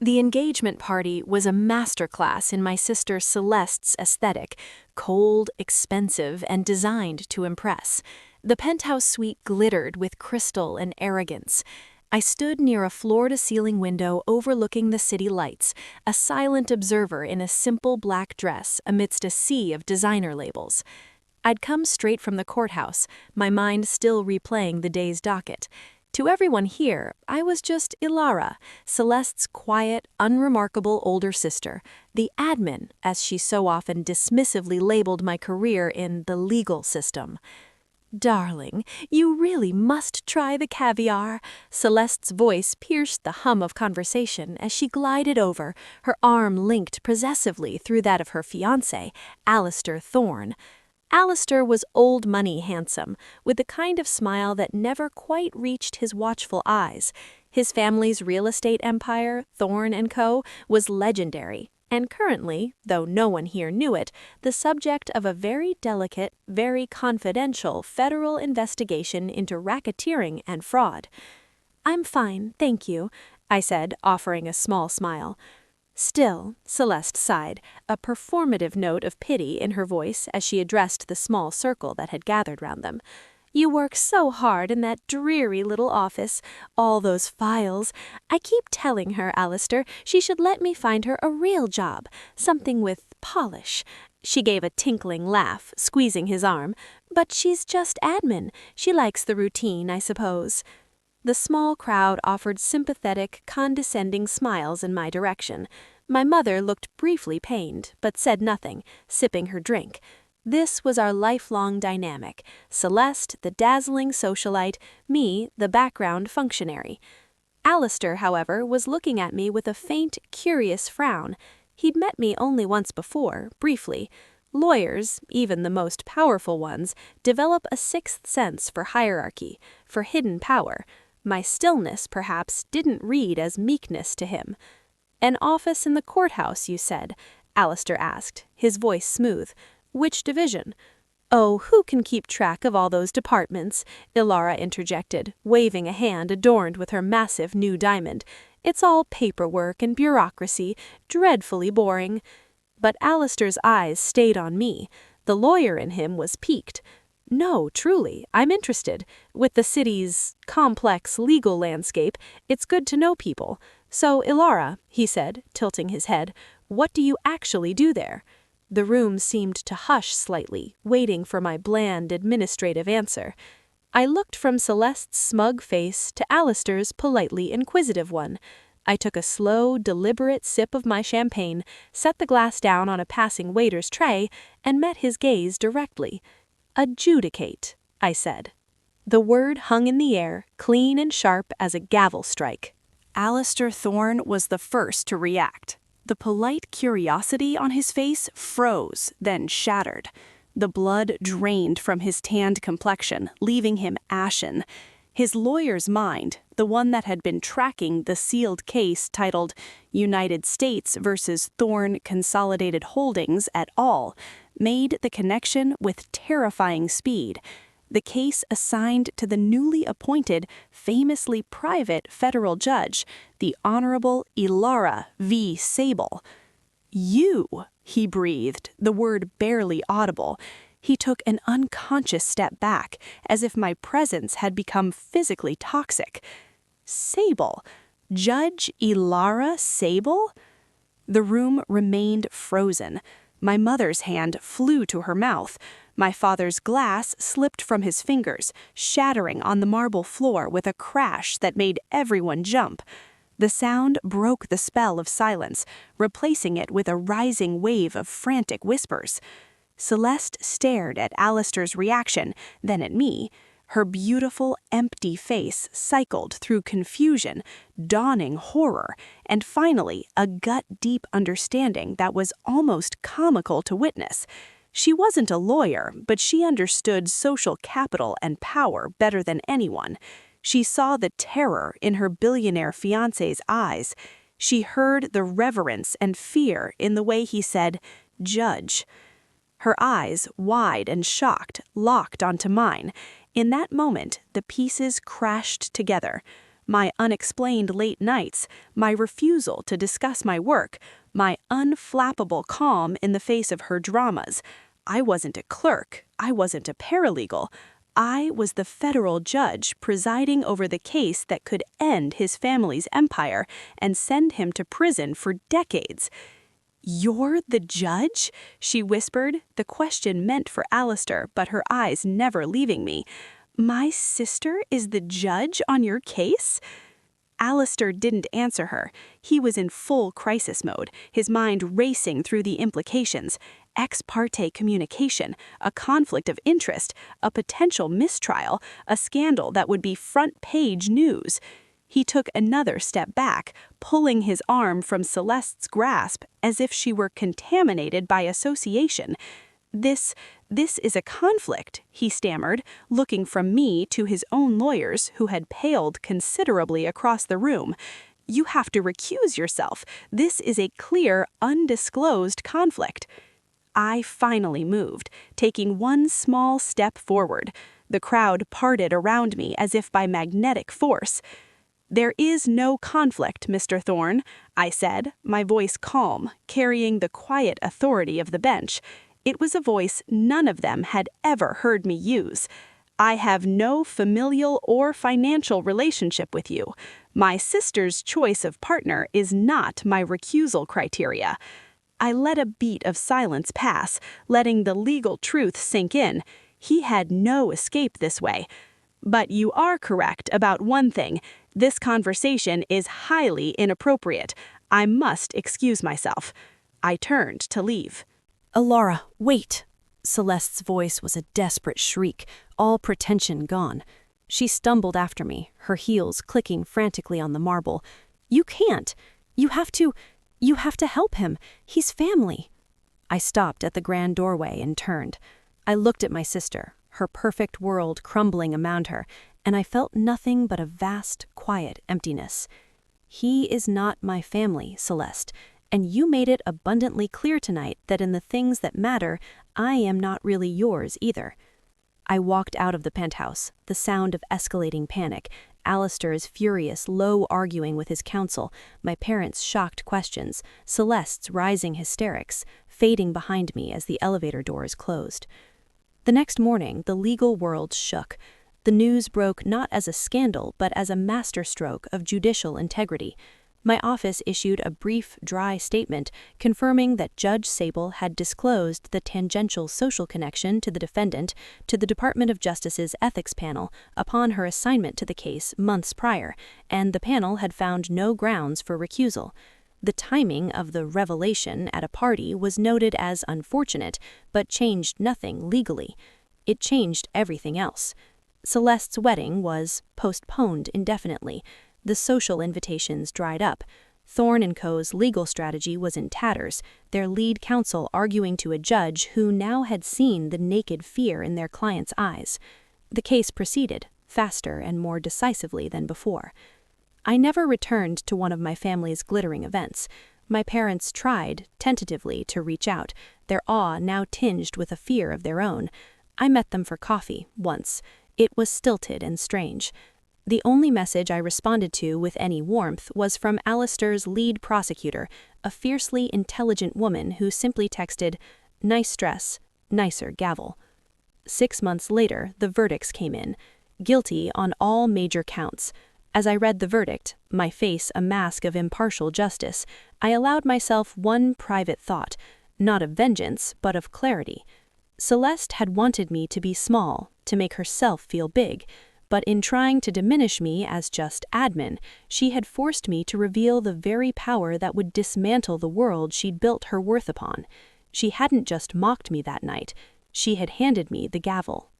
The engagement party was a masterclass in my sister Celeste's aesthetic, cold, expensive, and designed to impress. The penthouse suite glittered with crystal and arrogance. I stood near a floor-to-ceiling window overlooking the city lights, a silent observer in a simple black dress amidst a sea of designer labels. I'd come straight from the courthouse, my mind still replaying the day's docket. To everyone here, I was just Ilara, Celeste's quiet, unremarkable older sister, the admin, as she so often dismissively labeled my career in the legal system. "Darling, you really must try the caviar." Celeste's voice pierced the hum of conversation as she glided over, her arm linked possessively through that of her fiancé, Alistair Thorne. Alistair was old money handsome, with the kind of smile that never quite reached his watchful eyes. His family's real estate empire, Thorne & Co., was legendary, and currently, though no one here knew it, the subject of a very delicate, very confidential federal investigation into racketeering and fraud. "I'm fine, thank you," I said, offering a small smile. "Still," Celeste sighed, a performative note of pity in her voice as she addressed the small circle that had gathered round them. "You work so hard in that dreary little office, all those files. I keep telling her, Alistair, she should let me find her a real job, something with polish." She gave a tinkling laugh, squeezing his arm. "But she's just admin. She likes the routine, I suppose." The small crowd offered sympathetic, condescending smiles in my direction. My mother looked briefly pained, but said nothing, sipping her drink. This was our lifelong dynamic: Celeste, the dazzling socialite; me, the background functionary. Alistair, however, was looking at me with a faint, curious frown. He'd met me only once before, briefly. Lawyers, even the most powerful ones, develop a sixth sense for hierarchy, for hidden power. My stillness, perhaps, didn't read as meekness to him. "An office in the courthouse, you said?" Alistair asked, his voice smooth. "Which division?" "Oh, who can keep track of all those departments?" Ilara interjected, waving a hand adorned with her massive new diamond. "It's all paperwork and bureaucracy, dreadfully boring." But Alistair's eyes stayed on me. The lawyer in him was piqued. "No, truly, I'm interested. With the city's complex legal landscape, it's good to know people. So, Ilara," he said, tilting his head, "what do you actually do there?" The room seemed to hush slightly, waiting for my bland administrative answer. I looked from Celeste's smug face to Alistair's politely inquisitive one. I took a slow, deliberate sip of my champagne, set the glass down on a passing waiter's tray, and met his gaze directly. "Adjudicate," I said. The word hung in the air, clean and sharp as a gavel strike. Alistair Thorne was the first to react. The polite curiosity on his face froze, then shattered. The blood drained from his tanned complexion, leaving him ashen. His lawyer's mind, the one that had been tracking the sealed case titled United States versus Thorne Consolidated Holdings et al., made the connection with terrifying speed. The case assigned to the newly appointed, famously private federal judge, the Honorable Ilara V. Sable. "You," he breathed, the word barely audible. He took an unconscious step back, as if my presence had become physically toxic. "Sable? Judge Ilara Sable?" The room remained frozen. My mother's hand flew to her mouth. My father's glass slipped from his fingers, shattering on the marble floor with a crash that made everyone jump. The sound broke the spell of silence, replacing it with a rising wave of frantic whispers. Celeste stared at Alistair's reaction, then at me. Her beautiful, empty face cycled through confusion, dawning horror, and finally a gut-deep understanding that was almost comical to witness. She wasn't a lawyer, but she understood social capital and power better than anyone. She saw the terror in her billionaire fiancé's eyes. She heard the reverence and fear in the way he said, "Judge." Her eyes, wide and shocked, locked onto mine. In that moment, the pieces crashed together. my unexplained late nights, my refusal to discuss my work, my unflappable calm in the face of her dramas. I wasn't a clerk. I wasn't a paralegal. I was the federal judge presiding over the case that could end his family's empire and send him to prison for decades. "You're the judge?" she whispered, the question meant for Alistair, but her eyes never leaving me. "My sister is the judge on your case?" Alistair didn't answer her. He was in full crisis mode, his mind racing through the implications. Ex parte communication, a conflict of interest, a potential mistrial, a scandal that would be front-page news. He took another step back, pulling his arm from Celeste's grasp as if she were contaminated by association. This is a conflict," he stammered, looking from me to his own lawyers who had paled considerably across the room. "You have to recuse yourself. This is a clear, undisclosed conflict." I finally moved, taking one small step forward. The crowd parted around me as if by magnetic force. "There is no conflict, Mr. Thorne," I said, my voice calm, carrying the quiet authority of the bench. It was a voice none of them had ever heard me use. "I have no familial or financial relationship with you. My sister's choice of partner is not my recusal criteria." I let a beat of silence pass, letting the legal truth sink in. He had no escape this way. "But you are correct about one thing. This conversation is highly inappropriate. I must excuse myself." I turned to leave. "Alara, wait!" Celeste's voice was a desperate shriek, all pretension gone. She stumbled after me, her heels clicking frantically on the marble. "You can't! You have to help him. He's family." I stopped at the grand doorway and turned. I looked at my sister, her perfect world crumbling around her, and I felt nothing but a vast, quiet emptiness. "He is not my family, Celeste. And you made it abundantly clear tonight that in the things that matter, I am not really yours either." I walked out of the penthouse, the sound of escalating panic, Alistair's furious, low arguing with his counsel, my parents' shocked questions, Celeste's rising hysterics, fading behind me as the elevator doors closed. The next morning, the legal world shook. The news broke not as a scandal, but as a masterstroke of judicial integrity. My office issued a brief, dry statement confirming that Judge Sable had disclosed the tangential social connection to the defendant to the Department of Justice's ethics panel upon her assignment to the case months prior, and the panel had found no grounds for recusal. The timing of the revelation at a party was noted as unfortunate, but changed nothing legally. It changed everything else. Celeste's wedding was postponed indefinitely. The social invitations dried up. Thorne & Co.'s legal strategy was in tatters, their lead counsel arguing to a judge who now had seen the naked fear in their client's eyes. The case proceeded, faster and more decisively than before. I never returned to one of my family's glittering events. My parents tried, tentatively, to reach out, their awe now tinged with a fear of their own. I met them for coffee, once. It was stilted and strange. The only message I responded to with any warmth was from Alistair's lead prosecutor, a fiercely intelligent woman who simply texted, "Nice dress, nicer gavel." 6 months later, the verdicts came in. Guilty on all major counts. As I read the verdict, my face a mask of impartial justice, I allowed myself one private thought, not of vengeance, but of clarity. Celeste had wanted me to be small, to make herself feel big. But in trying to diminish me as just admin, she had forced me to reveal the very power that would dismantle the world she'd built her worth upon. She hadn't just mocked me that night, she had handed me the gavel.